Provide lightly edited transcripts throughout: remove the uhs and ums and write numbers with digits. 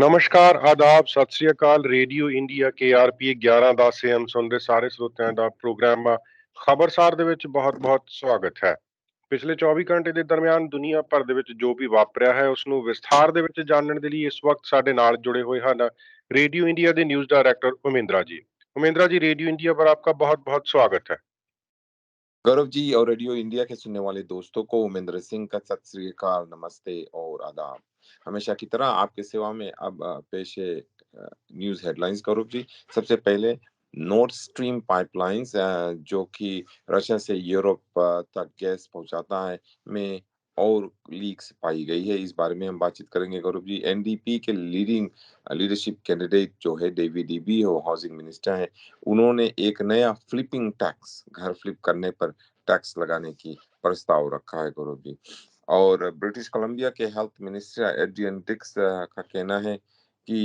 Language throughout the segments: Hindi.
नमस्कार, आदाब, सत श्री अकाल। ਰੇਡੀਓ ਇੰਡੀਆ KRP 1110 ਸੇ हम ਸੁਣ ਰਹੇ ਸਾਰੇ ਸਰੋਤਿਆਂ ਦਾ ਪ੍ਰੋਗਰਾਮ ਖਬਰਸਾਰ ਦੇ ਵਿੱਚ ਬਹੁਤ-ਬਹੁਤ ਸਵਾਗਤ ਹੈ। ਪਿਛਲੇ 24 ਘੰਟੇ ਦੇ ਦਰਮਿਆਨ ਦੁਨੀਆ ਭਰ ਦੇ ਵਿੱਚ ਜੋ ਵੀ ਵਾਪਰਿਆ ਹੈ ਉਸ ਨੂੰ ਵਿਸਥਾਰ ਦੇ ਵਿੱਚ ਜਾਣਨ ਦੇ ਲਈ ਇਸ ਵਕਤ ਸਾਡੇ ਨਾਲ जुड़े हुए ਹਨ रेडियो इंडिया ਦੇ न्यूज डायरेक्टर उमेंद्रा जी। उमेंद्रा जी, रेडियो इंडिया पर आपका बहुत-बहुत स्वागत है। गौरव जी और रेडियो इंडिया के सुनने वाले दोस्तों को उमेंद्र सिंह का सत श्री अकाल, नमस्ते और आदाब। हमेशा की तरह आपके सेवा में अब पेश है न्यूज हेडलाइंस। गौरव जी, सबसे पहले नॉर्थ स्ट्रीम पाइपलाइंस जो कि रशिया से यूरोप तक गैस पहुंचाता है में और लीक्स पाई गई है, इस बारे में हम बातचीत करेंगे। गौरव जी, एनडीपी के लीडरशिप कैंडिडेट जो है डेविड ईबी हो, हाउसिंग मिनिस्टर है, उन्होंने एक नया फ्लिपिंग टैक्स, घर फ्लिप करने पर टैक्स लगाने की प्रस्ताव रखा है। गौरव जी, और ब्रिटिश कोलंबिया के हेल्थ मिनिस्टर एड्रियन डिक्स का कहना है कि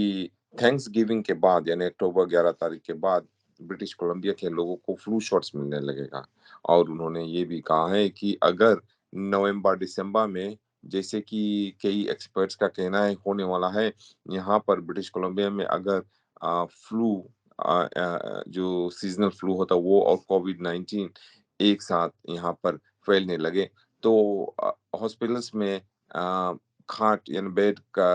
थैंक्स गिविंग के बाद यानी अक्टूबर 11 तारीख के बाद ब्रिटिश कोलंबिया के लोगों को फ्लू शॉट्स मिलने लगेगा। और उन्होंने ये भी कहा है कि अगर नवंबर दिसंबर में, जैसे कि कई एक्सपर्ट्स का कहना है, होने वाला है, यहाँ पर ब्रिटिश कोलंबिया में अगर फ्लू जो सीजनल फ्लू होता है वो और कोविड-19 एक साथ यहाँ पर फैलने लगे, तो हॉस्पिटल्स में खाट यानी बेड का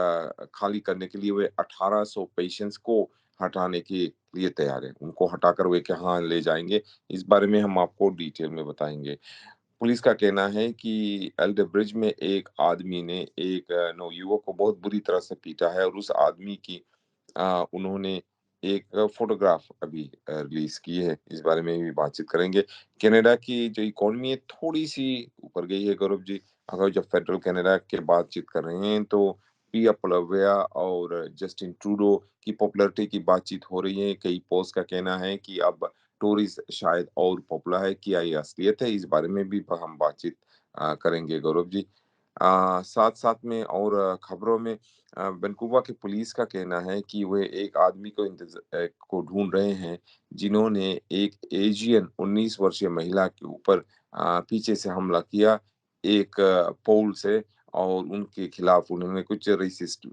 खाली करने के लिए वे 1800 पेशेंट्स को हटाने के लिए तैयार है। उनको हटाकर वे कहाँ ले जाएंगे, इस बारे में हम आपको डिटेल में बताएंगे। पुलिस का कहना है कि एल्डर ब्रिज में एक आदमी ने एक नवयुवक को बहुत बुरी तरह से पीटा है और उस आदमी की उन्होंने एक फोटोग्राफ अभी रिलीज की है, इस बारे में भी बातचीत करेंगे। कनाडा की जो इकोनॉमी है थोड़ी सी ऊपर गई है। गौरव जी, अगर जब फेडरल कनाडा के बातचीत कर रहे हैं तो पिया पोलियोवेरा और जस्टिन ट्रूडो की पॉपुलैरिटी की बातचीत हो रही है। कई पोस्ट का कहना है कि अब टोरीज शायद और पॉपुलर है, क्या ये असलियत है, इस बारे में भी हम बातचीत करेंगे। गौरव जी, साथ साथ में और खबरों में वैंकूवर की पुलिस का कहना है कि वे एक आदमी को ढूंढ रहे हैं जिन्होंने एक एशियन 19 वर्षीय महिला के ऊपर पीछे से हमला किया एक पोल से, और उनके खिलाफ उन्होंने कुछ रेसिस्ट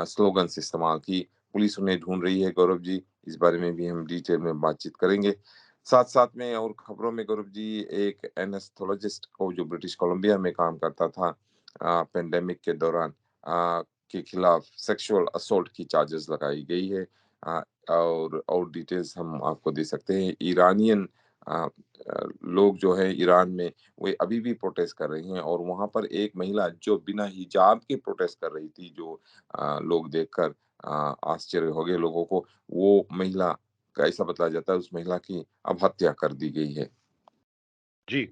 स्लोगन्स इस्तेमाल की। पुलिस उन्हें ढूंढ रही है। गौरव जी, इस बारे में भी हम डिटेल में बातचीत करेंगे। साथ साथ में और खबरों में गौरव जी, एक एनेस्थोलॉजिस्ट को जो ब्रिटिश कोलंबिया में काम करता था पेंडेमिक के दौरान के खिलाफ सेक्सुअल असोल्ट की चार्जेस लगाई गई है। अ, और डिटेल्स हम आपको दे सकते हैं। ईरानियन लोग जो है ईरान में, वे अभी भी प्रोटेस्ट कर रही हैं, और वहां पर एक महिला जो बिना हिजाब के प्रोटेस्ट कर रही थी, जो लोग देखकर आश्चर्य हो गए लोगों को, वो महिला का ऐसा बताया जाता है उस महिला की अब हत्या कर दी गई है। जी,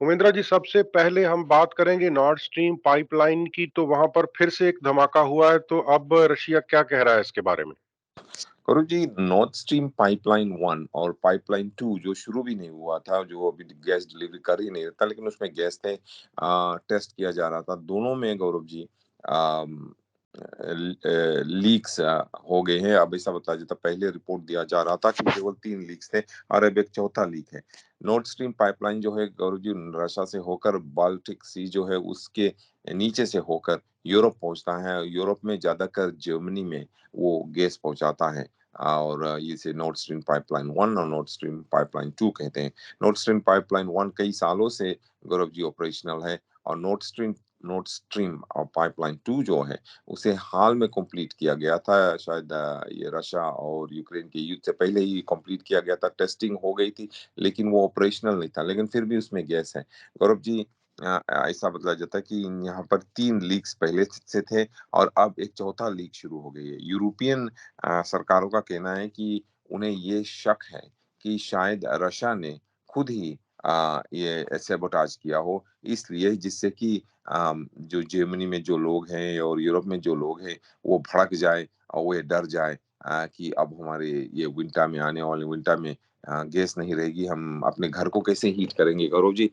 उमेंद्रा जी, सबसे पहले हम बात करेंगे नॉर्थ स्ट्रीम पाइपलाइन की। तो वहां पर फिर से एक धमाका हुआ है, तो अब रशिया क्या कह रहा है इसके बारे में? करो जी, नॉर्थ स्ट्रीम पाइपलाइन 1 और पाइपलाइन 2 जो शुरू भी नहीं हुआ था, जो अभी गैस डिलीवरी कर ही नहीं रहा था, लेकिन उसमें गैस थे, टेस्ट किया जा रहा था, दोनों में गौरव जी लीक्स हो गए हैं। अब ऐसा बताया जाता, पहले रिपोर्ट दिया जा रहा था कि केवल 3 लीक्स थे और अब एक चौथा लीक है। नॉर्थ स्ट्रीम पाइपलाइन जो है गौरव जी, रशिया से होकर बाल्टिक सी जो है उसके नीचे से होकर यूरोप पहुंचता है। यूरोप में ज्यादातर जर्मनी में वो गैस पहुंचाता है, और इसे नॉर्थ स्ट्रीम पाइपलाइन 1 और नॉर्थ स्ट्रीम पाइपलाइन 2 कहते हैं। नॉर्थ स्ट्रीम पाइपलाइन 1 कई सालों से गौरव जी ऑपरेशनल है, और नॉर्थ स्ट्रीम और पाइपलाइन 2 जो है उसे हाल में कंप्लीट किया गया था। शायद ये रशिया और यूक्रेन के युद्ध से पहले ही कंप्लीट किया गया था, टेस्टिंग हो गई थी, लेकिन वो ऑपरेशनल नहीं था, लेकिन फिर भी उसमें गैस है। गौरव जी, ऐसा बताया जाता है कि यहाँ पर 3 लीक्स पहले से थे और अब एक चौथा लीक शुरू हो गई है। यूरोपियन सरकारों का कहना है कि उन्हें ये शक है कि शायद रशिया ने खुद ही ये सैबोटाज किया हो, इसलिए जिससे कि जो जर्मनी में जो लोग हैं और यूरोप में जो लोग हैं वो भड़क जाए और वो डर जाए कि अब हमारे ये विंटर में, आने वाले विंटर में गैस नहीं रहेगी, हम अपने घर को कैसे हीट करेंगे। गौरव जी,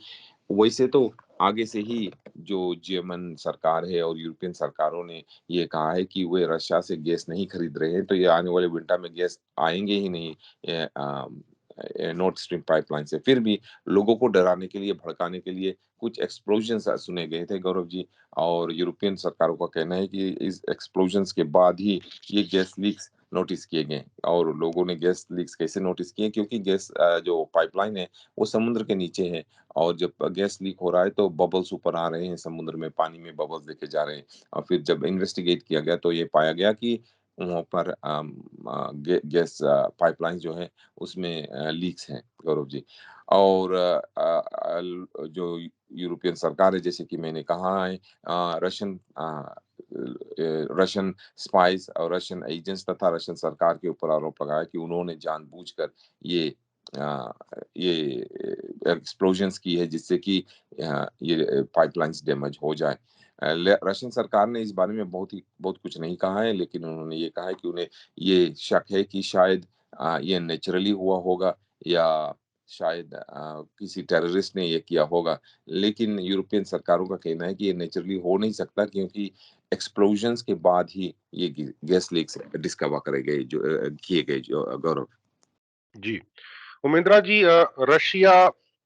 वैसे तो आगे से ही जो जर्मन सरकार है और यूरोपियन सरकारों ने ये कहा है कि वे रशिया से गैस नहीं खरीद रहे हैं, तो ये आने वाले विंटर में गैस आएंगे ही नहीं नॉर्थ स्ट्रीम पाइपलाइन से। फिर भी लोगों को डराने के लिए, भड़काने के लिए कुछ एक्सप्लोजन्स सुने गए थे गौरव जी, और यूरोपियन सरकारों का कहना है कि इस एक्सप्लोजन्स के बाद ही ये गैस लीक्स नोटिस किए गए। और लोगों ने गैस लीक्स कैसे नोटिस किए? क्योंकि गैस जो पाइपलाइन है वो समुद्र के नीचे है, और जब गैस लीक हो रहा है तो बबल्स ऊपर आ रहे हैं समुद्र में, पानी में बबल्स देखे जा रहे हैं। और फिर जब इन्वेस्टिगेट किया गया तो ये पाया गया कि वहाँ पर गैस पाइपलाइन जो है उसमें लीक्स हैं गौरव जी। और जो यूरोपियन सरकार है, जैसे कि मैंने कहा है, रशियन स्पाइस और रशियन एजेंट्स तथा रशियन सरकार के ऊपर आरोप लगाया कि उन्होंने जानबूझकर ये अ, ये एक्सप्लोजन्स की है, जिससे कि ये पाइपलाइंस डैमेज हो जाए। रशियन सरकार ने इस बारे में बहुत कुछ नहीं कहा है, लेकिन उन्होंने ये कहा है कि उन्हें ये शक है कि शायद ये नेचुरली हुआ होगा, या शायद किसी टेररिस्ट ने ये किया होगा। लेकिन यूरोपियन सरकारों का कहना है कि ये नेचुरली हो नहीं सकता, क्योंकि एक्सप्लोजन्स के बाद ही ये गैस लीक्स डिस्कवर करे गए, जो किए गए, जो गौरव। जी। उमेंद्रा जी, रशिया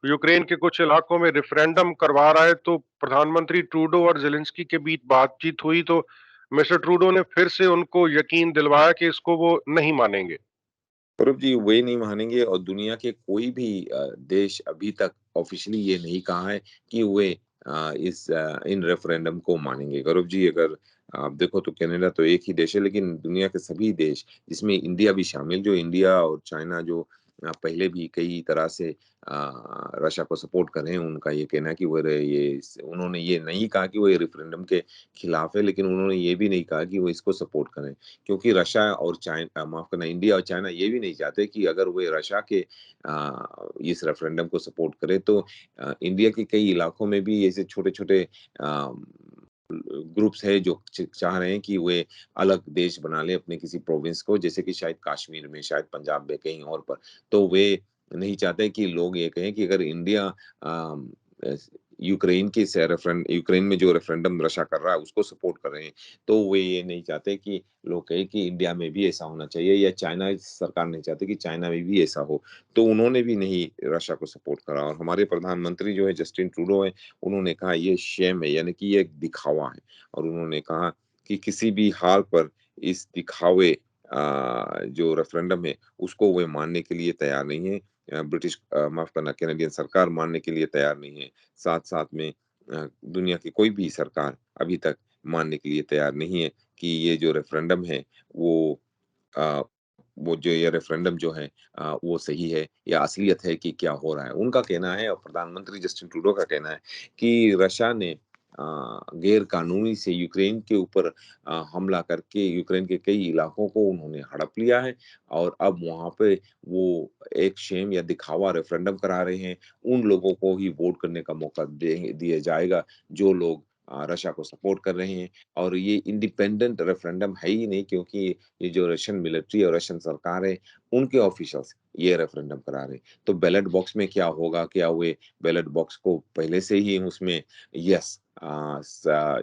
यूक्रेन के कुछ इलाकों में रेफरेंडम करवा रहा है, तो प्रधानमंत्री ट्रूडो और ज़ेलेंस्की के बीच बातचीत हुई, तो मिस्टर ट्रूडो ने फिर से उनको यकीन दिलवाया कि इसको वो नहीं मानेंगे। सौरभ जी, वे नहीं मानेंगे, और दुनिया के कोई भी देश अभी तक ऑफिशियली ये नहीं कहा है कि वे इन रेफरेंडम को मानेंगे। गौरव जी, अगर आप देखो तो कनाडा तो एक ही देश है, लेकिन दुनिया के सभी देश, जिसमें इंडिया भी शामिल, जो इंडिया और चाइना जो पहले भी कई तरह से रशिया को सपोर्ट कर रहे हैं, उनका ये कहना है कि वो ये उन्होंने ये नहीं कहा कि वो ये रेफरेंडम के खिलाफ है, लेकिन उन्होंने ये भी नहीं कहा कि वो इसको सपोर्ट करें। क्योंकि रशिया और चाइना, माफ करना, इंडिया और चाइना ये भी नहीं चाहते कि अगर वे रशिया के इस रेफरेंडम को सपोर्ट करे तो इंडिया के कई इलाकों में भी ऐसे छोटे-छोटे ग्रुप्स है जो चाह रहे हैं कि वे अलग देश बना लें अपने किसी प्रोविंस को, जैसे कि शायद कश्मीर में, शायद पंजाब में, कहीं और पर। तो वे नहीं चाहते कि लोग ये कहें कि अगर इंडिया यूक्रेन में जो रेफरेंडम रशिया कर रहा है उसको सपोर्ट कर रहे हैं, तो वे ये नहीं चाहते कि लोग कहें कि इंडिया में भी ऐसा होना चाहिए, या चाइना सरकार नहीं चाहती कि चाइना में भी ऐसा हो। तो उन्होंने भी नहीं रशिया को सपोर्ट करा, और हमारे प्रधानमंत्री जो है जस्टिन ट्रूडो है, उन्होंने कहा ये शेम है, यानी कि ये एक दिखावा है। और उन्होंने कहा कि किसी भी हाल पर इस दिखावे जो रेफरेंडम है उसको वे मानने के लिए तैयार नहीं है। माफ करना, कैनेडियन सरकार मानने के लिए तैयार नहीं है। साथ-साथ में दुनिया की कोई भी सरकार अभी तक मानने के लिए तैयार नहीं है कि ये जो रेफरेंडम है वो अ, वो जो ये रेफरेंडम जो है वो सही है या असलियत है कि क्या हो रहा है। उनका कहना है, और प्रधानमंत्री जस्टिन ट्रूडो का कहना है कि रशिया ने गैर कानूनी से यूक्रेन के ऊपर हमला करके यूक्रेन के कई इलाकों को उन्होंने हड़प लिया है, और अब वहाँ पे वो एक शेम या दिखावा रेफरेंडम करा रहे हैं। उन लोगों को ही वोट करने का मौका दे दिया जाएगा जो लोग रशिया को सपोर्ट कर रहे हैं। और ये इंडिपेंडेंट रेफरेंडम है ही नहीं, क्योंकि ये जो रशियन मिलिट्री और रशियन सरकार है, उनके ऑफिशियल्स ये रेफरेंडम करा रहे हैं। तो बैलेट बॉक्स में क्या होगा? क्या वे बैलेट बॉक्स को पहले से ही उसमें yes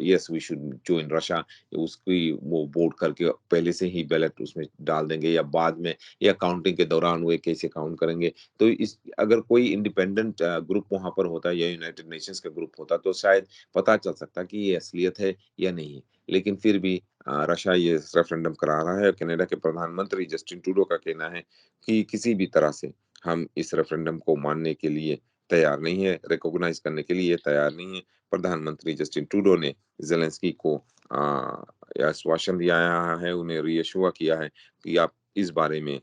yes we should join Russia, उसकी वो वोट करके पहले से ही बैलेट उसमें डाल देंगे, या बाद में, या काउंटिंग के दौरान वे कैसे काउंट करेंगे? तो इस अगर कोई इंडिपेंडेंट ग्रुप वहाँ पर होता या यूनाइटेड नेशंस का ग्रुप होता तो शायद पता चल सकता कि ये असलियत है या नहीं है। लेकिन फिर भी रशिया ये रेफरेंडम करा रहा है। कनाडा के प्रधानमंत्री जस्टिन ट्रूडो का कहना है कि किसी भी तरह से हम इस रेफरेंडम को मानने के लिए तैयार नहीं है, रिकॉग्नाइज करने के लिए तैयार नहीं है। प्रधानमंत्री जस्टिन ट्रूडो ने ज़ेलेंस्की को ये आश्वासन दिया है, उन्हें रीएश्योर किया है कि आप इस बारे में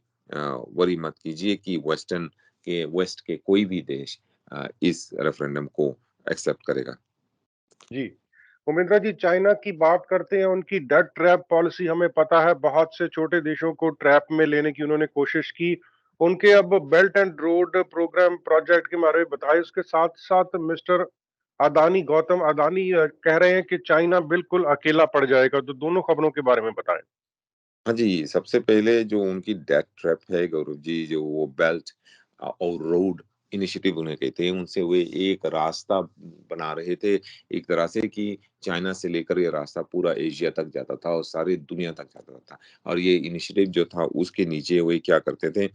वरी मत कीजिए कि वेस्ट के कोई भी देश इस रेफरेंडम को एक्सेप्ट करेगा। जी। उमेंद्रा जी, चाइना की बात करते हैं, उनकी डेट ट्रैप पॉलिसी हमें पता है, बहुत से छोटे देशों को ट्रैप में लेने की उन्होंने कोशिश की। उनके अब belt and road programme project के बारे में बताएं। उसके साथ-साथ मिस्टर अदानी, गौतम अदानी कह रहे हैं कि चाइना बिल्कुल अकेला पड़ जाएगा। तो दोनों खबरों के बारे में बताएं। हाँ जी, सबसे पहले जो उनकी डेथ ट्रैप है गौरव जी, जो वो बेल्ट और रोड इनिशिएटिव उन्हें कहते हैं, उनसे वे एक रास्ता बना रहे थे, एक तरह से कि चाइना से लेकर ये रास्ता पूरा एशिया तक जाता था और सारी दुनिया तक जाता था। और ये इनिशिएटिव जो था उसके नीचे वे क्या करते थे,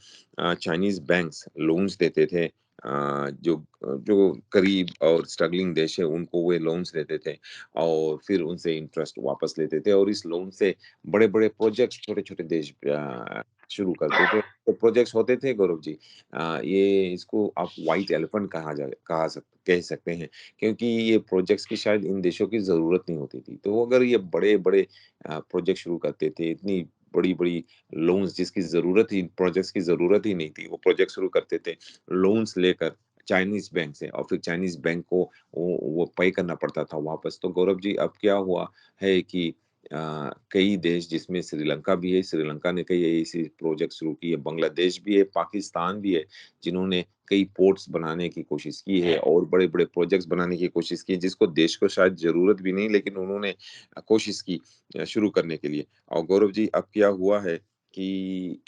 चाइनीज़ बैंक्स लोन्स देते थे, जो जो गरीब और स्ट्रगलिंग देश है उनको वे लोन्स देते थे और फिर उनसे इंटरेस्ट वापस लेते थे और इस लोन से बड़े-बड़े प्रोजेक्ट्स छोटे-छोटे देश शुरू करते थे। तो प्रोजेक्ट्स होते थे गौरव जी, ये इसको आप व्हाइट एलिफेंट कह सकते हैं, क्योंकि ये प्रोजेक्ट्स की शायद इन देशों की ज़रूरत नहीं होती थी। तो अगर ये बड़े-बड़े प्रोजेक्ट शुरू करते थे, इतनी बड़ी-बड़ी लोन्स जिसकी ज़रूरत ही प्रोजेक्ट्स की ज़रूरत ही नहीं थी, वो प्रोजेक्ट शुरू करते थे, लोन्स लेकर चाइनीज़ बैंक से और फिर चाइनीज़ बैंक को वो पे करना पड़ता था वापस। तो गौरव जी अब क्या हुआ है कि कई देश जिसमें श्रीलंका भी है, श्रीलंका ने कई ऐसे प्रोजेक्ट शुरू किए, बांग्लादेश भी है, पाकिस्तान भी है, जिन्होंने कई पोर्ट्स बनाने की कोशिश की है और बड़े-बड़े प्रोजेक्ट्स बनाने की कोशिश की है, जिसको देश को शायद ज़रूरत भी नहीं, लेकिन उन्होंने कोशिश की शुरू करने के लिए। और गौरव जी, अब क्या हुआ है कि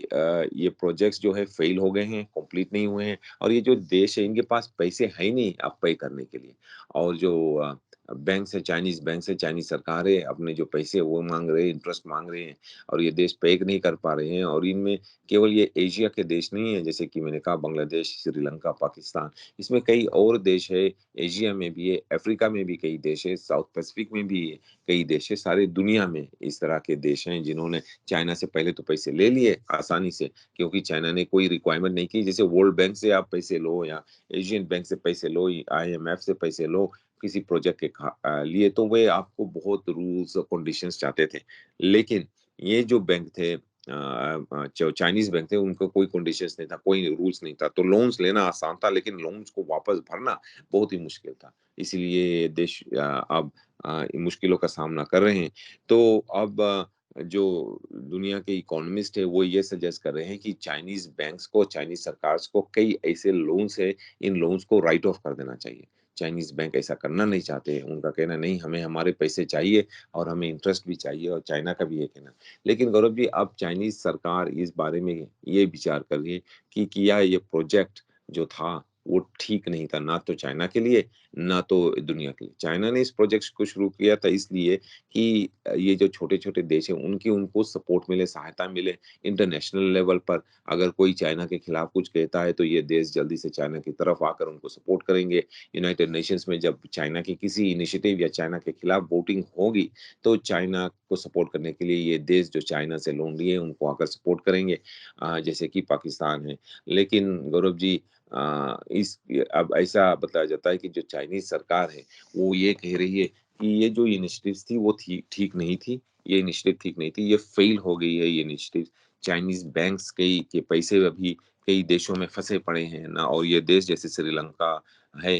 ये प्रोजेक्ट्स जो है फेल हो गए हैं, कंप्लीट नहीं हुए हैं और ये जो देश है, इनके पास पैसे है ही नहीं अब पे करने के लिए। और जो बैंक से चाइनीज़ सरकार है, अपने जो पैसे वो माँग रहे हैं, इंटरेस्ट माँग रहे हैं और ये देश पे नहीं कर पा रहे हैं और इनमें केवल ये एशिया के देश नहीं है, जैसे कि मैंने कहा बांग्लादेश, श्रीलंका, पाकिस्तान, इसमें कई और देश है, एशिया में भी है, अफ्रीका में भी कई देश है, साउथ पैसिफिक में भी है, कई देश है, सारी दुनिया में इस तरह के देश हैं जिन्होंने चाइना से पहले तो पैसे ले लिए आसानी से, क्योंकि चाइना ने कोई रिक्वायरमेंट नहीं की, जैसे वर्ल्ड बैंक से आप पैसे लो या एशियन बैंक से पैसे लो, आईएमएफ से पैसे लो, किसी प्रोजेक्ट के लिए तो वे आपको बहुत रूल्स और कंडीशंस चाहते थे। लेकिन ये जो बैंक थे, जो चाइनीज़ बैंक थे, उनको कोई कंडीशंस नहीं था, कोई रूल्स नहीं था, तो लोन्स लेना आसान था, लेकिन लोन्स को वापस भरना बहुत ही मुश्किल था। इसीलिए देश अब इन मुश्किलों का सामना कर रहे हैं। तो अब जो दुनिया के इकोनॉमिस्ट हैं, वो ये सजेस्ट कर रहे हैं कि चाइनीज़ बैंक्स को, चाइनीज़ सरकार्स को कई ऐसे लोन्स हैं, इन लोन्स को राइट ऑफ कर देना चाहिए। चाइनीज़ बैंक ऐसा करना नहीं चाहते। उनका कहना नहीं, हमें हमारे पैसे चाहिए और हमें इंटरेस्ट भी चाहिए और चाइना का भी ये कहना है। लेकिन गौरव जी अब चाइनीज़ सरकार इस बारे में ये विचार कर रही है कि क्या ये प्रोजेक्ट जो था वो ठीक नहीं था, ना तो चाइना के लिए, ना तो दुनिया के लिए। चाइना ने इस प्रोजेक्ट को शुरू किया था इसलिए कि ये जो छोटे-छोटे देश हैं उनकी उनको सपोर्ट मिले, सहायता मिले इंटरनेशनल लेवल पर। अगर कोई चाइना के खिलाफ कुछ कहता है तो ये देश जल्दी से चाइना की तरफ आकर उनको सपोर्ट करेंगे। यूनाइटेड नेशंस में जब चाइना की किसी इनिशिएटिव या चाइना के खिलाफ वोटिंग होगी, तो चाइना को सपोर्ट करने के लिए ये देश जो चाइना से लोन लिए, उनको आकर सपोर्ट करेंगे, जैसे कि पाकिस्तान है। लेकिन गौरव जी इस अब ऐसा बताया जाता है कि जो चाइनीज़ सरकार है, वो ये कह रही है कि ये जो इनिशिएटिव्स थी, वो ठीक नहीं थी। ये इनिशिएटिव ठीक नहीं थी, ये फेल हो गई है ये इनिशिएटिव। चाइनीज़ बैंक्स कई के पैसे अभी कई देशों में फँसे पड़े हैं ना और ये देश जैसे श्रीलंका है,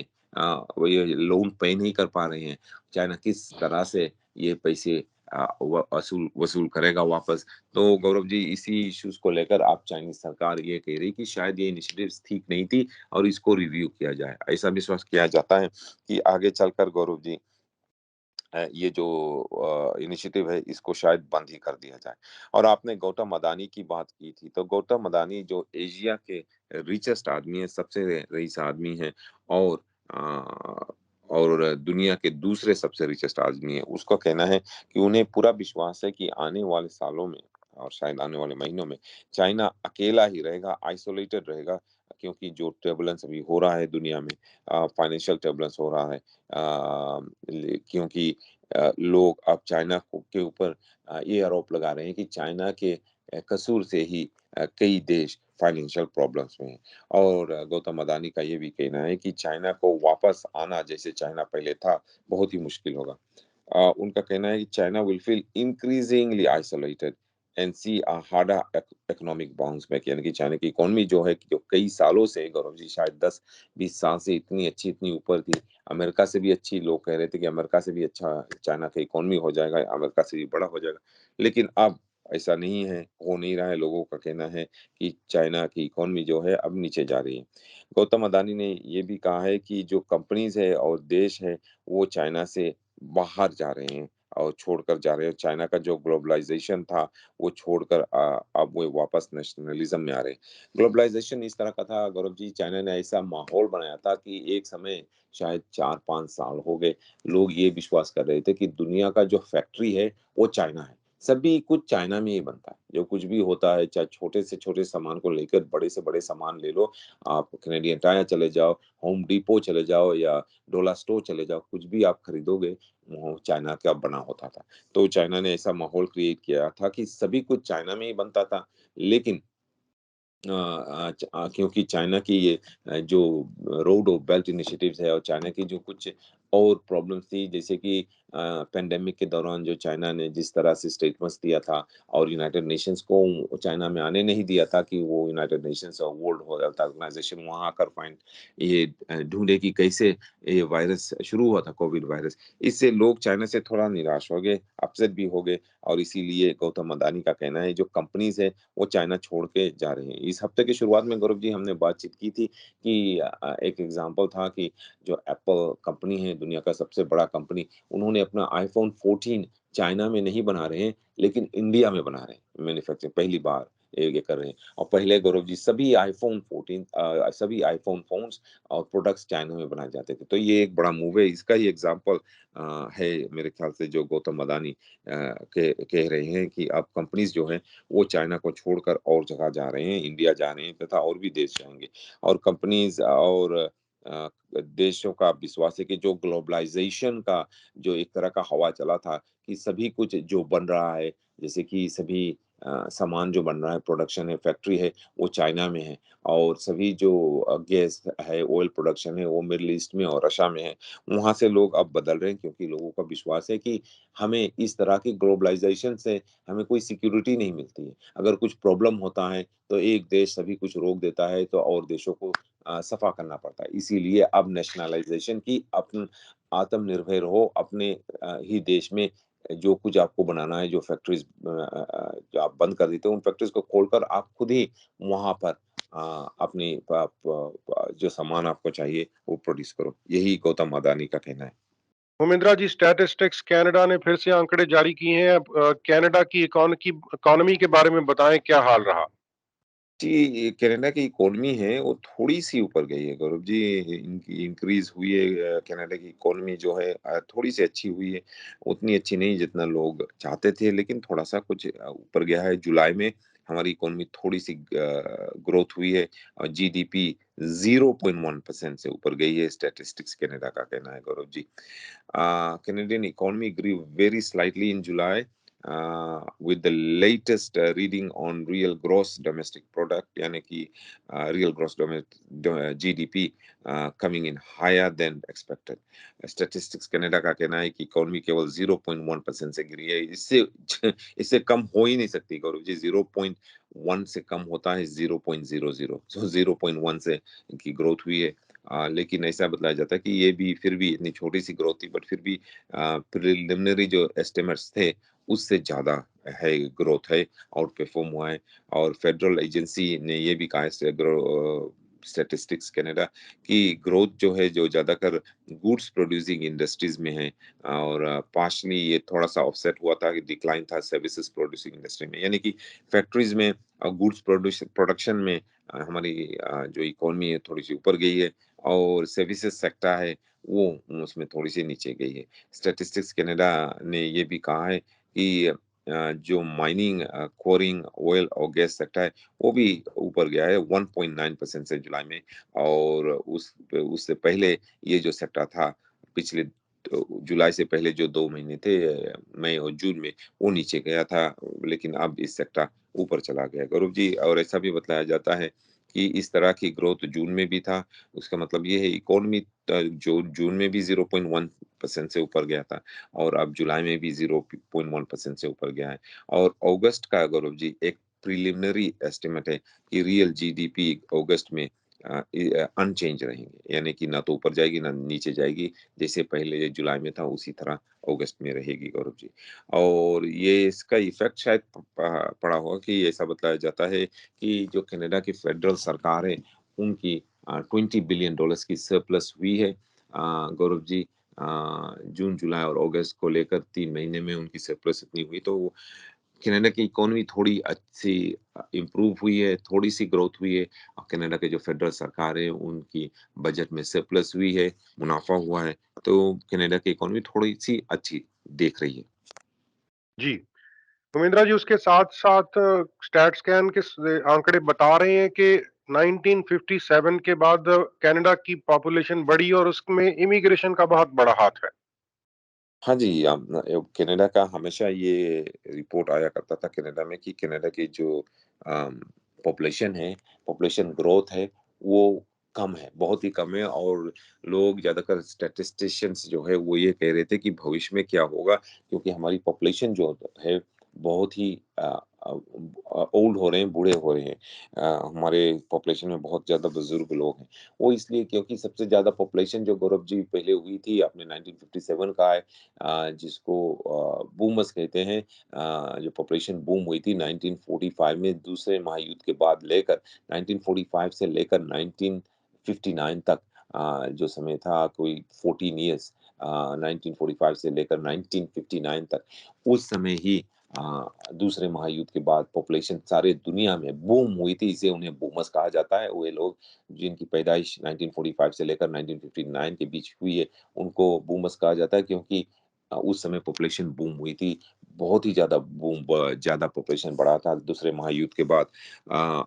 वो ये लोन पे नहीं कर पा रहे हैं। चाइना किस तरह से ये पैसे व वसूल करेगा वापस। तो गौरव जी इसी इश्यूज़ को लेकर अब चाइनीज़ सरकार ये कह रही है कि शायद ये इनिशिएटिव्स ठीक नहीं थी और इसको रिव्यू किया जाए। ऐसा विश्वास किया जाता है कि आगे चलकर गौरव जी ये जो इनिशिएटिव है इसको शायद बंद ही कर दिया जाए। और आपने गौतम अदानी की बात की थी, तो गौतम अदानी जो एशिया के रिचेस्ट आदमी हैं, सबसे रईस आदमी हैं और और दुनिया के दूसरे सबसे रिचेस्ट आदमी हैं। उसका कहना है कि उन्हें पूरा विश्वास है कि आने वाले सालों में और शायद आने वाले महीनों में चाइना अकेला ही रहेगा, आइसोलेटेड रहेगा, क्योंकि जो टर्बुलेंस अभी हो रहा है दुनिया में, फाइनेंशियल टर्बुलेंस हो रहा है, क्योंकि लोग अब चाइना के ऊपर ये आरोप लगा रहे हैं कि चाइना के कसूर से ही कई देश फाइनेंशियल प्रॉब्लम्स में हैं और गौतम अदानी का ये भी कहना है कि चाइना को वापस आना जैसे चाइना पहले था बहुत ही मुश्किल होगा। उनका कहना है कि China will feel increasingly isolated and see a harder economic bounce back, यानी कि चाइना की इकोनॉमी जो है कि जो कई सालों से गौरव जी शायद 10-20 साल से इतनी अच्छी इतनी ऊपर थी, अमेरिका से भी अच्छी, लोग कह रहे थे कि अमेरिका से भी अच्छा चाइना का इकोनॉमी हो जाएगा, अमेरिका से भी बड़ा हो जाएगा। लेकिन अब ऐसा नहीं है, हो नहीं रहा है, लोगों का कहना है कि चाइना की इकोनॉमी जो है अब नीचे जा रही है। गौतम अदानी ने ये भी कहा है कि जो कंपनीज़ है और देश है, वो चाइना से बाहर जा रहे हैं, और छोड़कर जा रहे हैं। चाइना का जो ग्लोबलाइज़ेशन था, वो छोड़कर अब वो वापस नेशनलिज़्म में आ रहे हैं। ग्लोबलाइज़ेशन इस तरह का था गौरव जी, चाइना ने ऐसा माहौल बनाया था कि एक समय शायद 4-5 साल हो गए, लोग ये विश्वास कर रहे थे कि दुनिया का जो फैक्ट्री है, वो चाइना है। सभी कुछ चाइना में ही बनता है। जो कुछ भी होता है, चाहे छोटे से छोटे सामान को लेकर बड़े से बड़े सामान ले लो, आप कैनेडियन टायर चले जाओ, होम डिपो चले जाओ या डोला स्टोर चले जाओ, कुछ भी आप खरीदोगे, वो चाइना का बना होता था। तो चाइना ने ऐसा माहौल क्रिएट किया था कि सभी कुछ चाइना में ही बनता था। लेकिन क्योंकि चाइना की ये जो रोड ऑफ बेल्ट इनिशिएटिव्स है और चाइना की जो कुछ और प्रॉब्लम्स थी, जैसे कि पेंडेमिक के दौरान जो चाइना ने जिस तरह से स्टेटमेंट्स दिया था और यूनाइटेड नेशंस को चाइना में आने नहीं दिया था कि वो यूनाइटेड नेशंस और वर्ल्ड हेल्थ ऑर्गेनाइजेशन वहाँ आकर फाइंड ये ढूंढे कि कैसे ये वायरस शुरू हुआ था, कोविड वायरस। इससे लोग चाइना से थोड़ा निराश हो गए, अपसेट भी हो गए, और इसीलिए गौतम अदानी का कहना है जो कंपनीज है वो चाइना छोड़ के जा रहे हैं। इस हफ्ते की शुरुआत में गौरव जी हमने बातचीत की थी कि एक एग्ज़ाम्पल था कि जो एप्पल कंपनी है, दुनिया का सबसे बड़ा कंपनी, उन्होंने अपना आईफ़ोन 14 चाइना में नहीं बना रहे हैं, लेकिन इंडिया में बना रहे हैं, मैन्युफैक्चरिंग पहली बार ये कर रहे हैं। और पहले गौरव जी सभी आईफ़ोन फ़ोन्स और प्रोडक्ट्स चाइना में बनाए जाते थे। तो ये एक बड़ा मूव है, इसका ही एग्ज़ाम्पल है मेरे ख्याल से जो गौतम अदानी कह रहे हैं कि अब कंपनीज़ जो हैं वो चाइना को छोड़कर और जगह जा रहे हैं, इंडिया जा रहे हैं तथा और भी देश जाएँगे। और कंपनीज़ और देशों का विश्वास है कि जो ग्लोबलाइज़ेशन का जो एक तरह का हवा चला था कि सभी कुछ जो बन रहा है, जैसे कि सभी सामान जो बन रहा है, प्रोडक्शन है, फैक्ट्री है, वो चाइना में है, और सभी जो गैस है, ऑयल प्रोडक्शन है, वो मिडल ईस्ट में और रशिया में है। वहाँ से लोग अब बदल रहे हैं क्योंकि लोगों का विश्वास है कि हमें इस तरह की ग्लोबलाइज़ेशन से हमें कोई सिक्योरिटी नहीं मिलती है। अगर कुछ प्रॉब्लम होता है, तो एक देश सभी कुछ रोक देता है, तो और देशों को सफ़ा करना पड़ता है। इसीलिए अब नेशनलाइज़ेशन की आत्मनिर्भर हो अपने ही देश में, जो कुछ आपको बनाना है, जो फैक्ट्रीज़ जो आप बंद कर देते हो, उन फैक्ट्रीज़ को खोलकर आप खुद ही वहाँ पर अपनी प प प जो सामान आपको चाहिए, वो प्रोड्यूस करो। यही गौतम अदानी का कहना है। उमेंद्रा जी, स्टैटिस्टिक्स कनाडा ने फिर से आंकड़े जारी किए हैं। अब कनाडा की इकोनॉमी के बारे में बताएं, क्या हाल रहा? जी, ये कनाडा की इकोनॉमी है, वो थोड़ी-सी ऊपर गई है गौरव जी, इनकी इंक्रीज़ हुई है। कनाडा की इकोनॉमी जो है थोड़ी-सी अच्छी हुई है, उतनी अच्छी नहीं जितना लोग चाहते थे, लेकिन थोड़ा-सा कुछ ऊपर गया है। जुलाई में हमारी इकोनॉमी थोड़ी-सी ग्रोथ हुई है और जीडीपी 0.1% से ऊपर गई है, स्टैटिस्टिक्स कनाडा का कहना है Gaurav ji. Canadian economy grew very slightly in July, with the latest reading on real gross domestic product, यानी कि real gross domestic GDP coming in higher than expected. Statistics Canada का कहना है कि इकोनॉमी केवल 0.1% से गिरी है। इससे इससे कम हो ही नहीं सकती गौरव जी। 0.1 से कम होता है 0.00, सो 0.1 से इनकी ग्रोथ हुई है। लेकिन ऐसा बताया जाता है कि ये भी फिर भी इतनी छोटी-सी ग्रोथ थी, बट फिर भी प्रिलिमिनरी जो एस्टिमेट्स थे, उससे ज़्यादा है ग्रोथ है, आउट परफॉर्म हुआ है। और फेडरल एजेंसी ने ये भी कहा है स्टैटिस्टिक्स कनाडा की ग्रोथ जो है, जो ज़्यादातर गुड्स प्रोड्यूसिंग इंडस्ट्रीज़ में है, और पार्शियली ये थोड़ा-सा ऑफसेट हुआ था कि डिक्लाइन था सर्विसेज़ प्रोड्यूसिंग इंडस्ट्री में। यानी कि फैक्ट्रीज़ में गुड्स प्रोडक्शन में हमारी जो इकोनॉमी है थोड़ी-सी ऊपर गई है, और सर्विसेज सेक्टर है वो उसमें थोड़ी-सी नीचे गई है। स्टैटिस्टिक्स कनाडा ने ये भी कहा है कि जो माइनिंग, कोरिंग, ऑयल और गैस सेक्टर है, वो भी ऊपर गया है 1.9% से जुलाई में, और उससे पहले ये जो सेक्टर था पिछले जुलाई से पहले जो 2 महीने थे, मई और जून में, वो नीचे गया था, लेकिन अब इस सेक्टर ऊपर चला गया है। गौरव जी, और ऐसा भी बताया जाता है कि इस तरह की ग्रोथ जून में भी था, उसका मतलब ये है इकोनॉमी जो जून में भी 0.1% से ऊपर गया था, और अब जुलाई में भी 0.1% से ऊपर गया है। और अगस्त का गौरव जी एक प्रिलिमिनरी एस्टिमेट है कि रियल जीडीपी अगस्त में अनचेंज रहेंगे, यानी कि ना तो ऊपर जाएगी ना नीचे जाएगी, जैसे पहले जुलाई में था उसी तरह अगस्त में रहेगी गौरव जी। और ये इसका इफेक्ट शायद पड़ा होगा कि ऐसा बताया जाता है कि जो कनाडा की फेडरल सरकार है, उनकी $20 बिलियन की सरप्लस हुई है गौरव जी, जून, जुलाई और अगस्त को लेकर 3 महीने में उनकी सरप्लस इतनी हुई, तो कनाडा की इकोनॉमी थोड़ी अच्छी इम्प्रूव हुई है, थोड़ी-सी ग्रोथ हुई है। और कनाडा के जो फेडरल सरकार है, उनकी बजट में सरप्लस हुई है, मुनाफ़ा हुआ है, तो कनाडा की इकोनॉमी थोड़ी-सी अच्छी दिख रही है। जी। उमेंद्रा जी, उसके साथ-साथ स्टैट्सकैन के आंकड़े बता रहे हैं कि 1957 के बाद कनाडा की पॉपुलेशन बढ़ी और उसमें इमिग्रेशन का बहुत बड़ा हाथ है। हाँ जी, कनाडा का हमेशा ये रिपोर्ट आया करता था कनाडा में कि कनाडा की जो अम, पॉपुलेशन है, पॉपुलेशन ग्रोथ है, वो कम है, बहुत ही कम है। और लोग ज़्यादातर स्टैटिस्टिशियंस जो है, वो ये कह रहे थे कि भविष्य में क्या होगा, क्योंकि हमारी पॉपुलेशन जो है, बहुत ही ओल्ड हो रहे हैं, बूढ़े हो रहे हैं। हमारे पॉपुलेशन में बहुत ज़्यादा बुज़ुर्ग लोग हैं। वो इसलिए क्योंकि सबसे ज़्यादा पॉपुलेशन जो गौरव जी पहले हुई थी, आपने 1957 का है, जिसको बूमर्स कहते हैं, जो पॉपुलेशन बूम हुई थी 1945 में दूसरे महायुद्ध के बाद लेकर 1945 से लेकर 1959 तक, जो समय था कोई 14 इयर्स, 1945 से लेकर 1959 तक, उस समय ही दूसरे महायुद्ध के बाद पॉपुलेशन सारे दुनिया में बूम हुई थी, इसे उन्हें बूमर्स कहा जाता है। वे लोग जिनकी पैदाइश 1945 से लेकर 1959 के बीच हुई है, उनको बूमर्स कहा जाता है, क्योंकि उस समय पॉपुलेशन बूम हुई थी। बहुत ही ज़्यादा ज़्यादा पॉपुलेशन बढ़ा था दूसरे महायुद्ध के बाद,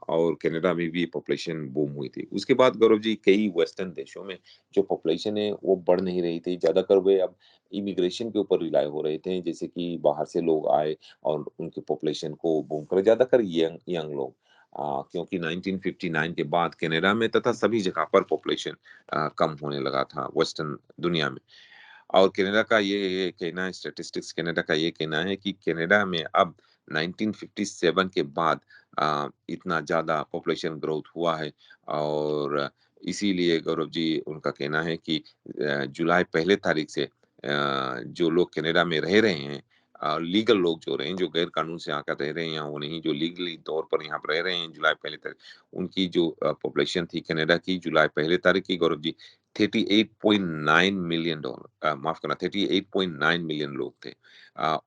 और कनाडा में भी पॉपुलेशन बूम हुई थी। उसके बाद गौरव जी कई वेस्टर्न देशों में जो पॉपुलेशन है वो बढ़ नहीं रही थी। ज़्यादातर वे अब इमिग्रेशन के ऊपर रिलाय हो रहे थे, जैसे कि बाहर से लोग आए और उनकी पॉपुलेशन को बूम करे, ज़्यादातर यंग यंग लोग। क्योंकि 1959 के बाद कनाडा में तथा सभी जगह पर पॉपुलेशन कम होने लगा था वेस्टर्न दुनिया में। और कनाडा का ये कहना है, स्टैटिस्टिक्स कनाडा का ये कहना है कि कनाडा में अब 1957 के बाद इतना ज़्यादा पॉपुलेशन ग्रोथ हुआ है। और इसीलिए गौरव जी उनका कहना है कि जुलाई पहले तारीख से जो लोग कनाडा में रह रहे हैं, लीगल लोग जो रहे हैं, जो गैर कानून से आकर रह रहे हैं यहाँ, वो नहीं, जो लीगली तौर पर यहाँ पर रह रहे हैं जुलाई पहले तारीख, उनकी जो पॉपुलेशन थी कनाडा की जुलाई पहले तारीख की गौरव जी 38.9 मिलियन माफ करना 38.9 मिलियन लोग थे।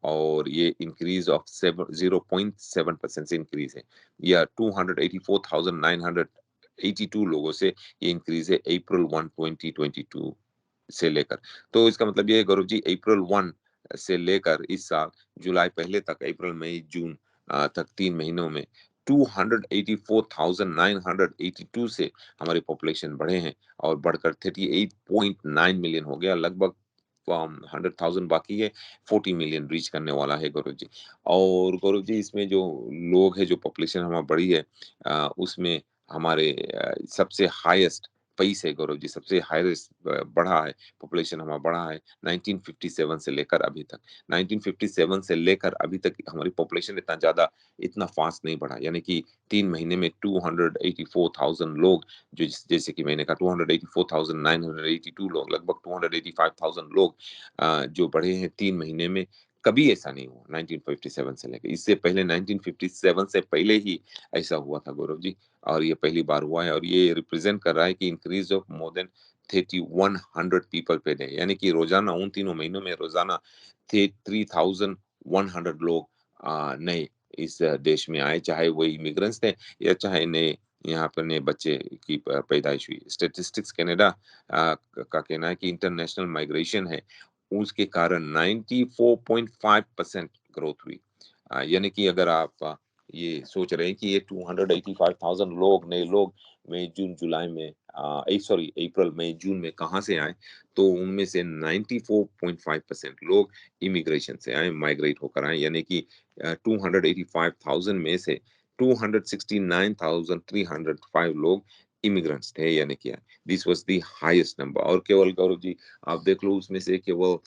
और ये इंक्रीज ऑफ 0.7% से इंक्रीज है, या 284,982 लोगों से ये इंक्रीज है अप्रैल 1 2022 से लेकर। तो इसका मतलब ये है गौरव जी, अप्रैल 1 से लेकर इस साल जुलाई पहले तक, अप्रैल मई जून तक 3 महीनों में 284,982 से हमारी पॉपुलेशन बढ़े हैं, और बढ़कर 38.9 मिलियन हो गया। लगभग 100,000 बाकी है, 40 मिलियन रीच करने वाला है गौरव जी। और गौरव जी इसमें जो लोग हैं, जो पॉपुलेशन हमारी बढ़ी है, उसमें हमारे सबसे हाईएस्ट पैस है गौरव जी, सबसे हाईएस्ट बढ़ा है, पॉपुलेशन हमारा बढ़ा है 1957 से लेकर अभी तक। 1957 से लेकर अभी तक हमारी पॉपुलेशन इतना ज़्यादा, इतना फास्ट नहीं बढ़ा, यानी कि 3 महीने में 284,000 लोग, जो जैसे कि मैंने कहा 284,982 लोग, लगभग 285,000 लोग जो बढ़े हैं 3 महीने में। कभी ऐसा नहीं हुआ 1957 से लेके। इससे पहले 1957 से पहले ही ऐसा हुआ था गौरव जी, और ये पहली बार हुआ है, और ये रिप्रेजेंट कर रहा है कि increase of more than 3100 people पे डे, यानी कि रोजाना उन तीनों महीनों में रोजाना थे 3100 लोग नए इस देश में आए, चाहे वो इमिग्रेंट्स थे या चाहे नए यहाँ पर नए बच्चे की पैदाइश हुई। स्टैटिस्टिक्स कनाडा का कहना है कि इंटरनेशनल माइग्रेशन है, उसके कारण 94.5% ग्रोथ हुई। यानी कि अगर आप ये सोच रहे हैं कि ये 285,000 लोग, नए लोग मई, जून, जुलाई में सॉरी अप्रैल, मई, जून में कहाँ से आए, तो उनमें से 94.5% लोग इमिग्रेशन से आए, माइग्रेट होकर आए, यानी कि 285,000 में से 269,305 लोग इमिग्रेंट्स थे, यानी कि this was the highest number. और केवल गौरव जी आप देख लो, उसमें से केवल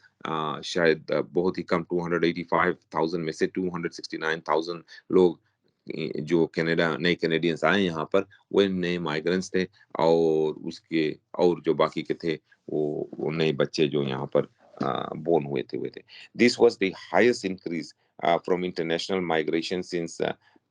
शायद बहुत ही कम 285,000 में से 269,000 लोग जो कनाडा, नए कैनेडियंस आए यहाँ पर, वो नए माइग्रेंट्स थे। और उसके और जो बाकी के थे, वो नए बच्चे जो यहाँ पर बोर्न हुए थे। This was the highest increase from international migration since